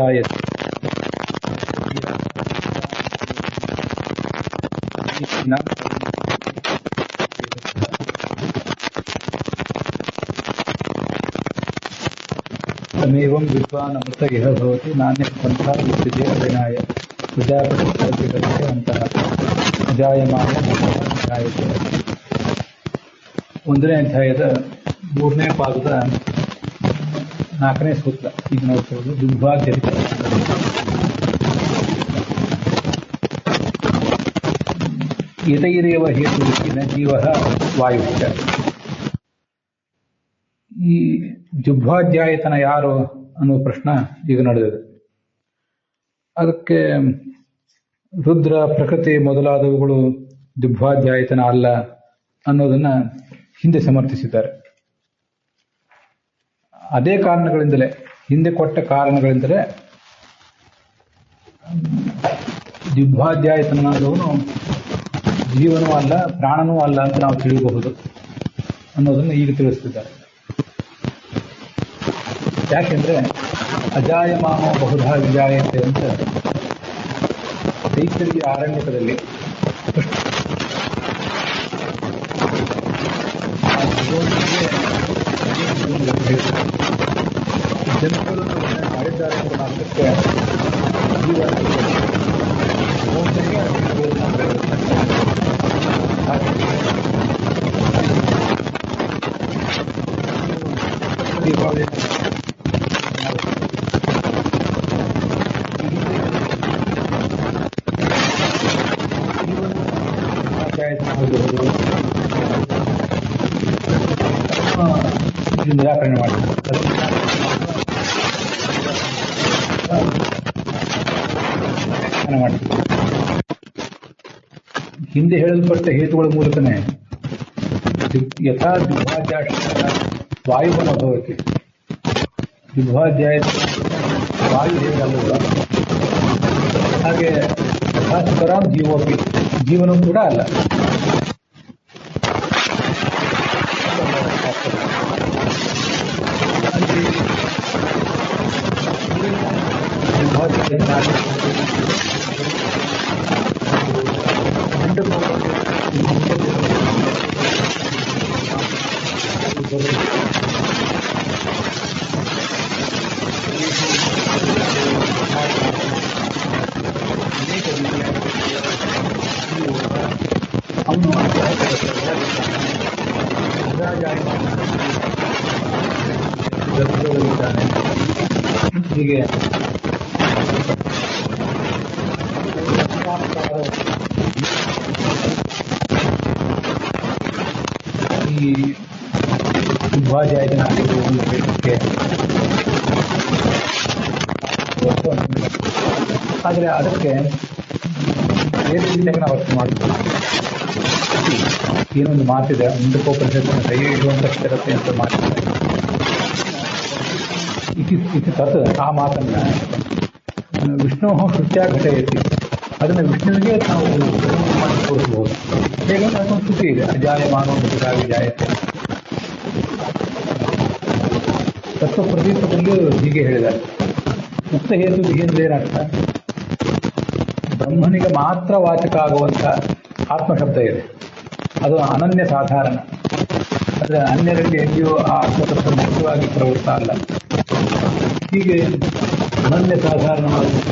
ಜಾಯತೆ तमेवं विद्वान् अमृत इह भवति नान्यः पन्था विद्यते अविनाय प्रजापतिः ಅಂತಃ ಅಜಾಯಮಾನ ಜಾಯತೆ. 1ನೇ ಅಧ್ಯಾಯದ 3ನೇ ಪಾದದ 4ನೇ ಸೂತ್ರ ಈಗ ನೋಡ್ತಿರೋದು ದುರ್ಭಾಗ್ಯರಿತ. ಯತೈರೇವ ಹೇತುರಿನ ಜೀವ ವಾಯು. ಈ ಜುಭ್ವಾಧ್ಯಾಯತನ ಯಾರು ಅನ್ನುವ ಪ್ರಶ್ನೆ ಈಗ ನಡೆದಿದೆ. ಅದಕ್ಕೆ ರುದ್ರ ಪ್ರಕೃತಿ ಮೊದಲಾದವುಗಳು ಜುಭ್ವಾಧ್ಯಾಯತನ ಅಲ್ಲ ಅನ್ನೋದನ್ನ ಹಿಂದೆ ಸಮರ್ಥಿಸಿದ್ದಾರೆ. ಅದೇ ಕಾರಣಗಳಿಂದಲೇ, ಹಿಂದೆ ಕೊಟ್ಟ ಕಾರಣಗಳಿಂದಲೇ ಜುಭ್ವಾಧ್ಯಾಯತನಾದವನು ಜೀವನೂ ಅಲ್ಲ ಪ್ರಾಣನೂ ಅಲ್ಲ ಅಂತ ನಾವು ತಿಳಿಯಬಹುದು ಅನ್ನೋದನ್ನು ಈಗ ತಿಳಿಸ್ತಿದ್ದಾರೆ. ಯಾಕೆಂದ್ರೆ ಅಜಾಯಮಾನೋ ಬಹುಧಾ ವಿಜಾಯತೆ ಅಂತ ತೈತರಿಯ ಆರಣ್ಯಕದಲ್ಲಿ ಜನಗಳನ್ನು ಮಾಡಿದ್ದಾರೆ ಎಂಬ ಅರ್ಥಕ್ಕೆ ದೀಪಾವಳಿ ನಿರಾಕರಣೆ ಮಾಡ್ತಾರೆ. ಹಿಂದೆ ಹೇಳಲ್ಪಟ್ಟ ಹೇತುಗಳ ಮೂಲಕನೇ ಯಥಾ ದ್ವಿಭಾಧ್ಯಾಯ ವಾಯುವನ ಭವತಿ. ದ್ವಿಭಾಧ್ಯಾಯ ವಾಯು ಹೇಗಲ್ಲ, ಹಾಗೆ ಯಥಾಸುತರಾಂ ಜೀವೋಪಿ, ಜೀವನೂ ಕೂಡ ಅಲ್ಲ. ಹೀಗೆ ಈ ವಿಭಾಜನ ಆದರೆ ಅದಕ್ಕೆ ಬೇರೆ ರೀತಿಯಾಗಿ ನಾವು ಅರ್ಥ ಮಾಡ್ತೀವಿ. ಏನೊಂದು ಮಾತಿದೆ, ಮುಂದಕ್ಕೋಪನಿಷತ್ತಿನ ಕೈ ಇಡುವಂತ ಸ್ಥಿರತೆ ಅಂತ ಮಾತಿದೆ. ಇತಿ ತತ್, ಆ ಮಾತನ್ನ ವಿಷ್ಣು ಶುಚ್ಯ ಘಟಯತಿ, ಅದನ್ನ ವಿಷ್ಣುವಿಗೆ ನಾವು ಮಾಡಿ ತೋರಿಸಬಹುದು. ಹೇಗೆ ಅದೊಂದು ಶ್ರುತಿ ಇದೆ, ಅಜಾಯಮಾನೋ ಬಹುಧಾಗಿ ಜಾಯತೆ. ತತ್ವ ಪ್ರದೀಪದಲ್ಲೂ ಹೀಗೆ ಹೇಳಿದ್ದಾರೆ. ಮುಕ್ತ ಹೇತು ಏನರ್ಥ, ಬ್ರಹ್ಮನಿಗೆ ಮಾತ್ರ ವಾಚಕ ಆಗುವಂಥ ಆತ್ಮಶಬ್ದ ಇದೆ. ಅದು ಅನನ್ಯ ಸಾಧಾರಣ. ಆದರೆ ಅನ್ಯರಲ್ಲಿ ಎಲ್ಲಿಯೂ ಆ ಆತ್ಮತತ್ವ ಮುಖ್ಯವಾಗಿ ಪ್ರವೃತ್ತ ಅಲ್ಲ. ಹೀಗೆ ಅನನ್ಯ ಸಾಧಾರಣವಾದಂಥ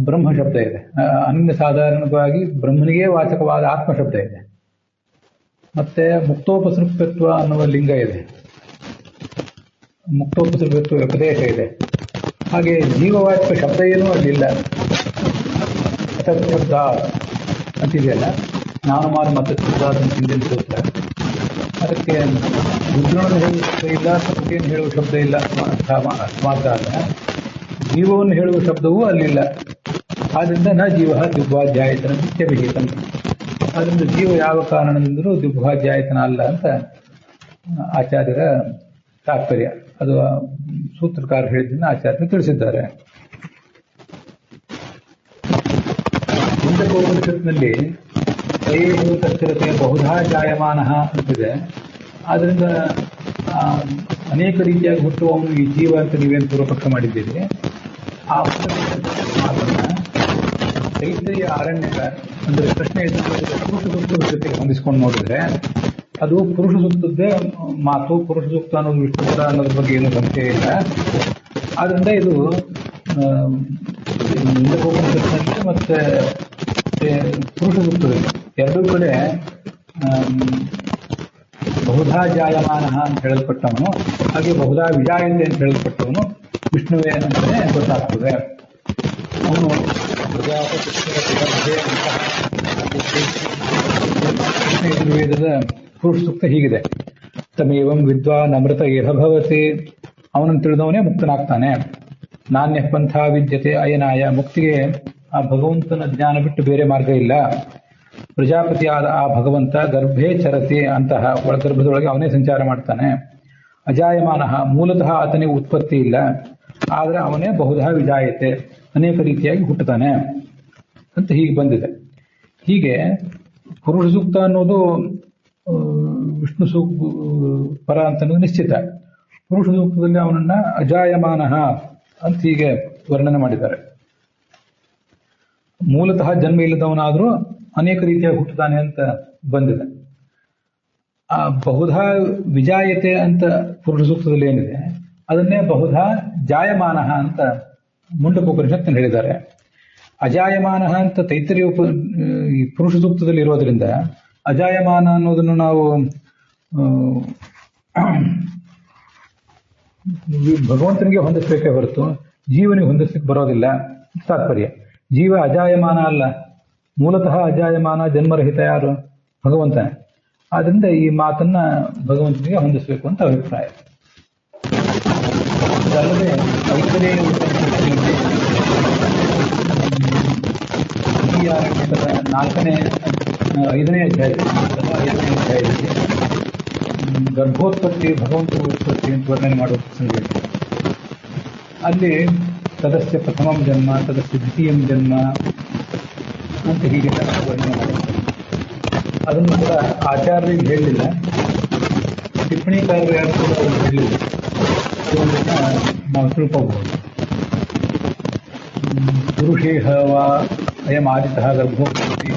ಬ್ರಹ್ಮ ಶಬ್ದ ಇದೆ. ಅನನ್ಯ ಸಾಧಾರಣವಾಗಿ ಬ್ರಹ್ಮನಿಗೆ ವಾಚಕವಾದ ಆತ್ಮಶಬ್ದ ಇದೆ. ಮತ್ತೆ ಮುಕ್ತೋಪಸೃಪ್ಯತ್ವ ಅನ್ನುವ ಲಿಂಗ ಇದೆ, ಮುಕ್ತೋಪಸೃಪ್ಯತ್ವ ಉಪದೇಶ ಇದೆ. ಹಾಗೆ ಜೀವವಾಚಕ ಶಬ್ದ ಏನೂ ಅಲ್ಲಿಲ್ಲ. ಶಬ್ದ ಅಂತಿದೆಯಲ್ಲ, ನಾನು ಮಾರು ಮತ್ತೆ ಹಿಂದಿನ ಸೂತ್ರ. ಅದಕ್ಕೆ ರುದ್ರನನ್ನು ಹೇಳುವ ಶಬ್ದ ಇಲ್ಲ, ಪ್ರಕೃತಿಯನ್ನು ಹೇಳುವ ಶಬ್ದ ಇಲ್ಲ ಮಾತ್ರ ಅಲ್ಲ, ಜೀವವನ್ನು ಹೇಳುವ ಶಬ್ದವೂ ಅಲ್ಲಿಲ್ಲ. ಆದ್ದರಿಂದ ನ ಜೀವ ದ್ವಿಭಾಧ್ಯಾಯತನ ನಿತ್ಯವಿಹಿತಂ. ಆದ್ದರಿಂದ ಜೀವ ಯಾವ ಕಾರಣದಿಂದಲೂ ದ್ವಿಭಾಧ್ಯಾಯತನ ಅಲ್ಲ ಅಂತ ಆಚಾರ್ಯರ ತಾತ್ಪರ್ಯ. ಅದು ಸೂತ್ರಕಾರ ಹೇಳಿದ್ದನ್ನು ಆಚಾರ್ಯರು ತಿಳಿಸಿದ್ದಾರೆ. ಮುಂದಕೋಪನಿಷತ್ನಲ್ಲಿ ಸ್ಥಿರತೆ ಬಹುಧಾ ಜಾಯಮಾನ ಅಂತಿದೆ. ಆದ್ದರಿಂದ ಅನೇಕ ರೀತಿಯಾಗಿ ಹುಟ್ಟುವವನು ಈ ಜೀವ ಅಂತ ನೀವೇನು ಪೂರ್ವಪಕ್ಷ ಮಾಡಿದ್ದೀರಿ. ಆ ಮಾತನ್ನ ತೈತ್ರಿಯ ಆರಣ್ಯಕ ಅಂದ್ರೆ ಪ್ರಶ್ನೆ ಪುರುಷ ಸೂಕ್ತದ ಜೊತೆಗೆ ಹೊಂದಿಸ್ಕೊಂಡು ನೋಡಿದ್ರೆ ಅದು ಪುರುಷ ಸೂಕ್ತದ್ದೇ ಮಾತು. ಪುರುಷ ಸೂಕ್ತ ಅನ್ನೋದು ವಿಷ್ಣುಪುರ ಅನ್ನೋದ್ರ ಬಗ್ಗೆ ಏನು ಸಂಶಯ ಇಲ್ಲ. ಆದ್ರಿಂದ ಇದು ಮುಂಡಕೋಪನಿಷತ್ನಲ್ಲಿ ಮತ್ತೆ ಪುರುಷ ಸೂಕ್ತದಲ್ಲಿ ಎರಡೂ ಕಡೆ ಬಹುಧಾ ಜಾಯಮಾನ ಅಂತ ಹೇಳಲ್ಪಟ್ಟವನು, ಹಾಗೆ ಬಹುಧಾ ವಿಜಾಯತೆ ಅಂತ ಹೇಳಲ್ಪಟ್ಟವನು ವಿಷ್ಣುವೇ ಅಂತಲೇ ಗೊತ್ತಾಗ್ತದೆ. ಅವನು ಯಜುರ್ವೇದದ ಪುರುಷ ಸೂಕ್ತ ಹೀಗಿದೆ: ತಮೇವಂ ವಿದ್ವಾನ್ ಅಮೃತ ಇಹ ಭವತಿ. ಅವನನ್ನು ತಿಳಿದವನೇ ಮುಕ್ತನಾಗ್ತಾನೆ. ನಾಣ್ಯ ಪಂಥ ವಿದ್ಯತೆ ಅಯನಾಯ. ಮುಕ್ತಿಗೆ ಆ ಭಗವಂತನ ಜ್ಞಾನ ಬಿಟ್ಟು ಬೇರೆ ಮಾರ್ಗ ಇಲ್ಲ. ಪ್ರಜಾಪತಿ ಆದ ಆ ಭಗವಂತ ಗರ್ಭೇ ಚರತಿ, ಅಂತಹ ಒಳಗರ್ಭದೊಳಗೆ ಅವನೇ ಸಂಚಾರ ಮಾಡ್ತಾನೆ. ಅಜಾಯಮಾನ, ಮೂಲತಃ ಆತನಿಗೆ ಉತ್ಪತ್ತಿ ಇಲ್ಲ, ಆದರೆ ಅವನೇ ಬಹುಧಾ ವಿಜಾಯತೆ, ಅನೇಕ ರೀತಿಯಾಗಿ ಹುಟ್ಟುತ್ತಾನೆ ಅಂತ ಹೀಗೆ ಬಂದಿದೆ. ಹೀಗೆ ಪುರುಷ ಸೂಕ್ತ ಅನ್ನೋದು ವಿಷ್ಣು ಪರ ಅಂತ ನಿಶ್ಚಿತ. ಪುರುಷ ಸೂಕ್ತದಲ್ಲಿ ಅವನನ್ನ ಅಜಾಯಮಾನ ಅಂತ ಹೀಗೆ ವರ್ಣನೆ ಮಾಡಿದ್ದಾರೆ. ಮೂಲತಃ ಜನ್ಮ ಇಲ್ಲದವನಾದ್ರೂ ಅನೇಕ ರೀತಿಯಾಗಿ ಹುಟ್ಟುತ್ತಾನೆ ಅಂತ ಬಂದಿದೆ. ಆ ಬಹುಧಾ ವಿಜಾಯತೆ ಅಂತ ಪುರುಷ ಸೂಕ್ತದಲ್ಲಿ ಏನಿದೆ ಅದನ್ನೇ ಬಹುಧಾ ಜಾಯಮಾನ ಅಂತ ಮುಂಡಕೋಪನಿಷತ್ ಹೇಳಿದ್ದಾರೆ. ಅಜಾಯಮಾನ ಅಂತ ತೈತ್ರಿಯ ಈ ಪುರುಷ ಸೂಕ್ತದಲ್ಲಿ ಇರೋದ್ರಿಂದ ಅಜಾಯಮಾನ ಅನ್ನೋದನ್ನು ನಾವು ಭಗವಂತನಿಗೆ ಹೊಂದಿಸ್ಬೇಕೇ ಹೊರತು ಜೀವನಿಗೆ ಹೊಂದಿಸ್ಲಿಕ್ಕೆ ಬರೋದಿಲ್ಲ ತಾತ್ಪರ್ಯ. ಜೀವ ಅಜಾಯಮಾನ ಅಲ್ಲ, ಮೂಲತಃ ಅಜಾಯಮಾನ, ಜನ್ಮರಹಿತ ಯಾರು? ಭಗವಂತ. ಆದ್ರಿಂದ ಈ ಮಾತನ್ನ ಭಗವಂತನಿಗೆ ಹೊಂದಿಸಬೇಕು ಅಂತ ಅಭಿಪ್ರಾಯ. ಅದಲ್ಲದೆ ಐದನೇ ಐದನೇ ಅಧ್ಯಾಯದಲ್ಲಿ ಗರ್ಭೋತ್ಪತ್ತಿ, ಭಗವಂತನ ಉತ್ಪತ್ತಿ ಅಂತ ವರ್ಣನೆ ಮಾಡುವ ಪ್ರಸಂಗ. ಅಲ್ಲಿ ತದಸ್ಯ ಪ್ರಥಮಂ ಜನ್ಮ, ತದಸ್ಯ ದ್ವಿತೀಯಂ ಜನ್ಮ ಅಂತ ಹೀಗೆ ವರ್ಣನೆ ಮಾಡುತ್ತೆ. ಅದನ್ನು ಕೂಡ ಆಚಾರ್ಯರಿಗೆ ಹೇಳಲಿಲ್ಲ, ಟಿಪ್ಪಣಿಕಾರರು ಯಾರು ಕೂಡ ಅವರು ಹೇಳಲಿಲ್ಲ. ಇದನ್ನ ನಾವು ತಿಳ್ಕೋಬಹುದು. ಪುರುಷೇಹ ವಾ ಅಯಂ ಆದಿತಃ ಗರ್ಭೋತ್ಪತ್ತಿ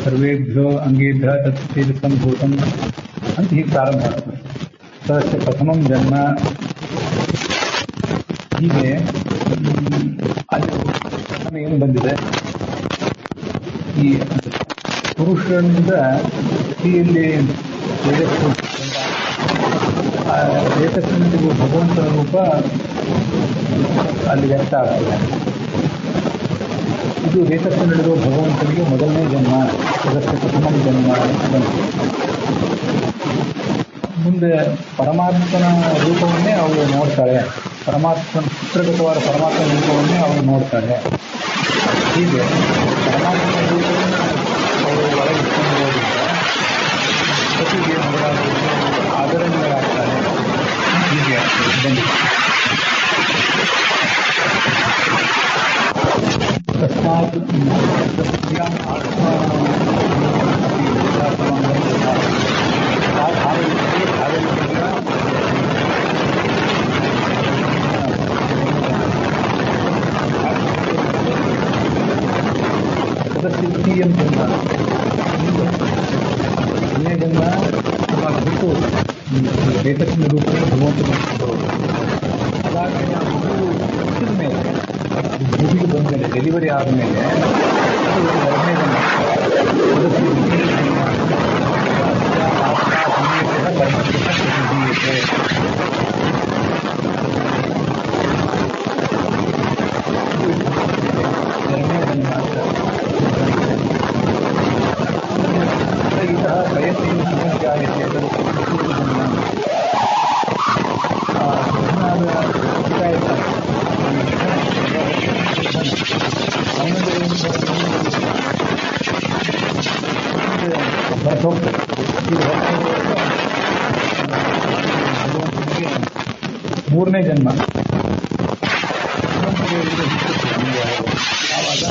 ಸರ್ವೇಭ್ಯೋ ಅಂಗೇಭ್ಯ ತತ್ ಸಂಭೂತಂ ಅಂತ ಹೀಗೆ ಪ್ರಾರಂಭ ಆಗ್ತದೆ. ತದಸ್ಯ ಪ್ರಥಮಂ ಜನ್ಮ. ಹೀಗೆ ಅಲ್ಲಿ ಏನು ಬಂದಿದೆ, ಈ ಪುರುಷನಿಂದ ಸ್ತ್ರೀಯಲ್ಲಿ ಏಕಸ್ಮಿನ್ ಭಗವಂತನ ರೂಪ ಅಲ್ಲಿ ವ್ಯಕ್ತ ಆಗ್ತದೆ. ಇದು ಏಕಸ್ಮಿನ್ನಲ್ಲಿರುವ ಭಗವಂತನಿಗೆ ಮೊದಲನೇ ಜನ್ಮ, ಅದಕ್ಕೆ ಪ್ರಥಮ ಜನ್ಮ ಬಂತು. ಮುಂದೆ ಪರಮಾತ್ಮನ ರೂಪವನ್ನೇ ಅವಳು ನೋಡ್ತಾಳೆ, ಪರಮಾತ್ಮನ ಚಿತ್ರಗತವಾದ ಪರಮಾತ್ಮನ ರೂಪವನ್ನೇ ಅವಳು ನೋಡ್ತಾಳೆ. ಹೀಗೆ ಪರಮಾತ್ಮನ ರೂಪವನ್ನು ಅವರು ಒಳಗಿಟ್ಕೊಂಡಿರೋದ್ರಿಂದ ಪ್ರತಿಗೆ ಆದರಣೀಯರಾಗ್ತಾರೆ. ಹೀಗೆ ಬಂದಿದೆ. ತಸ್ಮಾತ್ ದ್ವಿತೀಯ ಜನ್ಮ, ಒಂದನೇ ಜನ್ಮ ಬಿಟ್ಟು ಏಕಸ್ಮಿನ್ ರೂಪದಲ್ಲಿ ಭಗವಂತ ಬರೋದು. ಅದಾಗಿ ಹುಟ್ಟಿದ ಮೇಲೆ, ಭೂಮಿಗೆ ಬಂದ ಮೇಲೆ, ಡೆಲಿವರಿ ಆದಮೇಲೆ ಎರಡನೇ ಜನ್ಮ ಮೂರನೇ ಜನ್ಮ ಆವಾಗ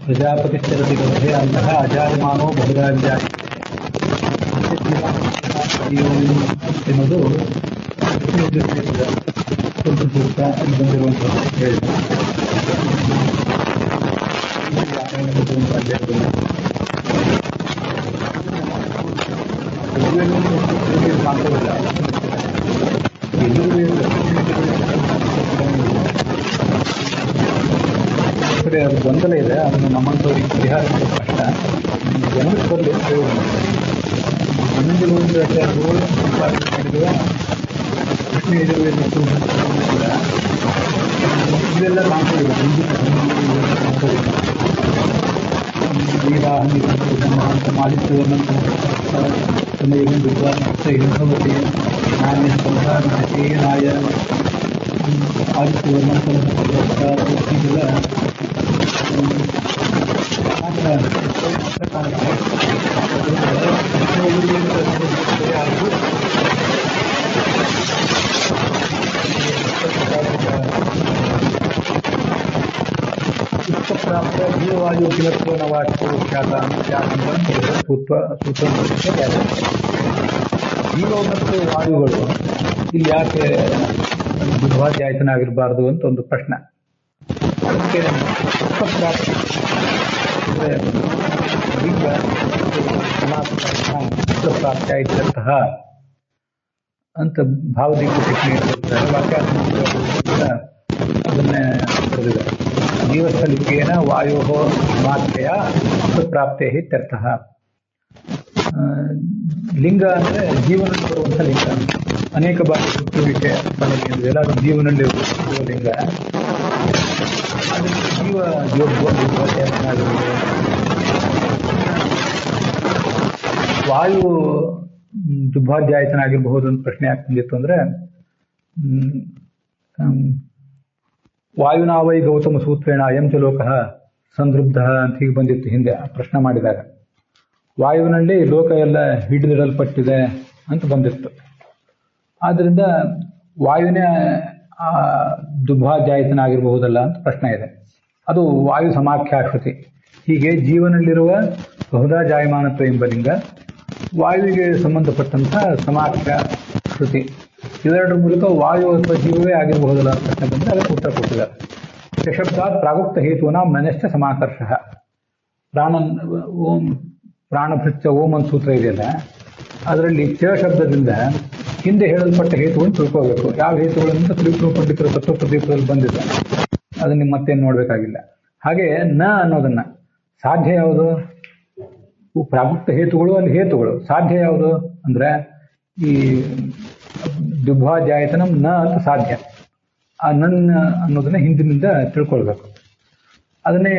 ಪ್ರಜಾಪತಿಶ್ಚರತಿ ಗರ್ಭೆ ಅಂತಃ ಅಜಾಯಮಾನೋ ಬಹುಧಾ ವಿಜಾಯತೆ ಎನ್ನುವುದು ಸ್ವಲ್ಪ ಸೂಕ್ತ ಬಂದಿರುವಂತಹ ಹೇಳಿದೆ. ಮಾತ್ರವಲ್ಲ, ಅದು ಗೊಂದಲ ಇದೆ. ಅದನ್ನು ನಮ್ಮಂಥವ್ರಿಗೆ ಪರಿಹಾರ ಮಾಡೋದು ಕಷ್ಟ. ಜನರಿಗೆ ಬರಲಿ ಹನ್ನೊಂದು ಆಚಾರ್ಯರು ಸಂಪಾದನೆ ಮಾಡಿರುವ ಕೃಷ್ಣ ಯಜುರ್ವೇದ ಇವೆಲ್ಲ ಕಾಣ್ಕೊಂಡಿದೆ. ವೀರಾಹಂತ ಮಾಲಿತ್ಯವನ್ನು ಹಿಂಸವತಿ ನಾಣ್ಯ ಸಂಧಾನಾಯ ಆದಿತ್ಯವನ್ನ ಇದೆಲ್ಲ ಪ್ರಾಪ್ತ ಜೀವವಾಯು ಕಿಲತ್ವ ನವಾಟು ಜೀವ ಮತ್ತು ವಾಯುಗಳು ಇಲ್ಲಿ ಯಾಕೆ ದುರ್ವಾಧ್ಯಾಯತನಾಗಿರಬಾರದು ಅಂತ ಒಂದು ಪ್ರಶ್ನೆ. ಅದಕ್ಕೆ ಪ್ರಾಪ್ತ್ಯ ಇದ್ದಂತಹ ಅಂತ ಭಾವದೀಪ ಟಿಪ್ಪಣಿ ಇರ್ತಾರೆ. ವಾಕ್ಯಾತ್ಮಕ ಅದನ್ನೇ ಬರೆದಿದೆ. ಜೀವಸ್ಥಲಿಕೇನ ವಾಯೋ ಮಾತ್ರೆಯ ಪ್ರಾಪ್ತೇ ಇತ್ಯರ್ಥಃ. ಲಿಂಗ ಅಂದ್ರೆ ಜೀವನದಲ್ಲಿ ಬರುವಂಥ ಲಿಂಗ. ಅನೇಕ ಬಾರಿ ವಿಷಯ ಎಲ್ಲ ಜೀವನದಲ್ಲಿ ಲಿಂಗ. ವಾಯು ದುರ್ಭಾಧ್ಯಾಯತನಾಗಿರಬಹುದು ಅಂತ ಪ್ರಶ್ನೆ ಯಾಕೆ ಬಂದಿತ್ತು ಅಂದ್ರೆ, ವಾಯುನಾವೈ ಗೌತಮ ಸೂತ್ರೇಣ ಅಯಂ ಚ ಲೋಕಃ ಸಂದೃಬ್ಧ ಅಂತ ಹೀಗೆ ಬಂದಿತ್ತು ಹಿಂದೆ ಪ್ರಶ್ನೆ ಮಾಡಿದಾಗ. ವಾಯುವಿನಲ್ಲಿ ಲೋಕ ಎಲ್ಲ ಹಿಡಿದಿಡಲ್ಪಟ್ಟಿದೆ ಅಂತ ಬಂದಿತ್ತು. ಆದ್ರಿಂದ ವಾಯುವಿನೇ ದುರ್ಭಾಧ್ಯಾಯತನಾಗಿರಬಹುದಲ್ಲ ಅಂತ ಪ್ರಶ್ನೆ ಇದೆ. ಅದು ವಾಯು ಸಮಾಖ್ಯಾಶ್ರುತಿ. ಹೀಗೆ ಜೀವನಲ್ಲಿರುವ ಬಹುಧಾ ಜಾಯಮಾನತ್ವ ಎಂಬ ಲಿಂಗ, ವಾಯುವಿಗೆ ಸಂಬಂಧಪಟ್ಟಂತಹ ಸಮಾಖ್ಯ ಶ್ರುತಿ, ಇವೆರಡರ ಮೂಲಕ ವಾಯು ಅಥವಾ ಜೀವವೇ ಆಗಿರಬಹುದಲ್ಲ ಅಂತ ಪ್ರಶ್ನೆ ಬಂದರೆ ಅದಕ್ಕೆ ಉತ್ತರ ಕೊಟ್ಟಿದ್ದಾರೆ. ಶಬ್ದಾತ್ ಪ್ರಾಗುಕ್ತ ಹೇತುನಾ ಮನಶ್ಚ ಸಮಾಕರ್ಷ. ಪ್ರಾಣಭೃತ್ಯ ಓಂ ಅಂತ ಸೂತ್ರ ಇದೆಯಲ್ಲ, ಅದರಲ್ಲಿ ಚ ಶಬ್ದದಿಂದ ಹಿಂದೆ ಹೇಳಲ್ಪಟ್ಟ ಹೇತುವನ್ನು ತಿಳ್ಕೋಬೇಕು. ಯಾವ ಹೇತುಗಳಿಂದ ತ್ರಿಪುರ ಪಂಡಿತರ ತತ್ವ ಪ್ರದೀಪದಲ್ಲಿ ಬಂದಿದೆ, ಅದನ್ನ ಮತ್ತೇನು ನೋಡ್ಬೇಕಾಗಿಲ್ಲ. ಹಾಗೆ ನ ಅನ್ನೋದನ್ನ ಸಾಧ್ಯ ಯಾವುದು? ಪ್ರಾಗುಕ್ತ ಹೇತುಗಳು ಅಲ್ಲಿ ಹೇತುಗಳು. ಸಾಧ್ಯ ಯಾವುದು ಅಂದ್ರೆ ಈ ದುರ್ಭಾಧ್ಯಾಯತನಂ ನ ಅಂತ ಸಾಧ್ಯ. ಆ ನನ್ನ ಅನ್ನೋದನ್ನ ಹಿಂದಿನಿಂದ ತಿಳ್ಕೊಳ್ಬೇಕು. ಅದನ್ನೇ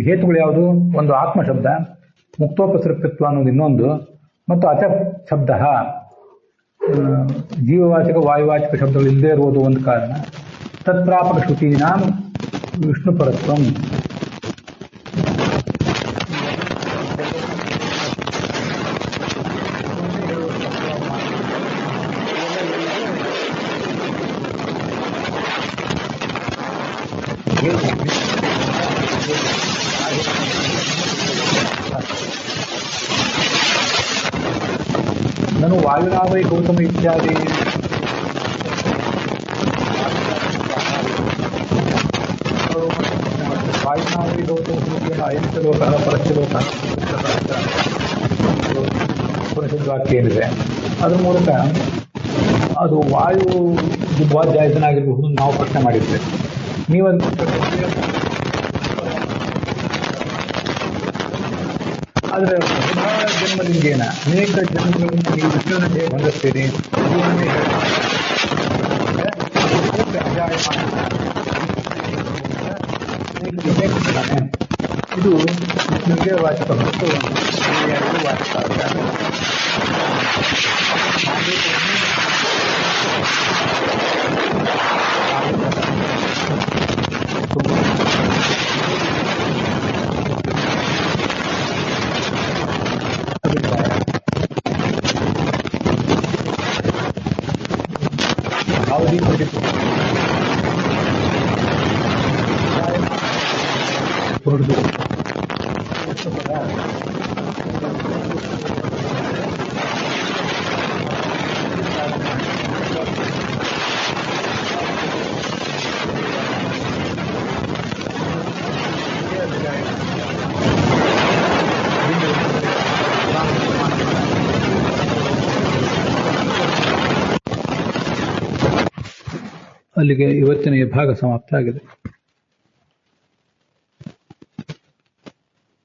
ಹೇತುಗಳು ಯಾವುದು? ಒಂದು ಆತ್ಮ ಶಬ್ದ, ಮುಕ್ತೋಪಸೃಪ್ಯತ್ವ ಅನ್ನೋದು ಇನ್ನೊಂದು, ಮತ್ತು ಅಚ ಶಬ್ದ ಜೀವವಾಚಕ ವಾಯುವಾಚಕ ಶಬ್ದಗಳು ಇಲ್ಲದೆ ಇರುವುದು ಒಂದು ಕಾರಣ. ತತ್ಪ್ರಾಪಕ ಶ್ರುತೀನಾಂ ವಿಷ್ಣುಪರತ್ವಂ. ನಾನು ವಾಯುನಾವೈ ಗೌತಮ ಇತ್ಯಾದಿ ವಾಯುನಾವೈ ಗೌತಮ ಅಯಂತ ಲೋಕ ಪರಸ್ಯ ಲೋಕ ಉಪನಿಷತ್ ವಾಕ್ಯ ಏನಿದೆ ಅದ್ರ ಮೂಲಕ ಅದು ವಾಯು ದುರ್ಭಾಧ್ಯಾಯತನಾಗಿರಬಹುದು ನಾವು ಪ್ರಶ್ನೆ ಮಾಡಿದ್ದೇವೆ. ನೀವಂತ ಆದರೆ ಜನ್ಮಲಿಂಗೇನ ಅನೇಕ ಜನ್ಮಗಳಿಂದ ನೀವು ವಿಷ್ಣುವನ್ನೇ ಹೊಂದಿರ್ತೀರಿ. ಇದು ವಿಷ್ಣುವಿಗೆ ವಾಚಕ ಮತ್ತು ವಾಚಕ. ಅಲ್ಲಿಗೆ ಇವತ್ತಿನ ಈ ಭಾಗ ಸಮಾಪ್ತ ಆಗಿದೆ.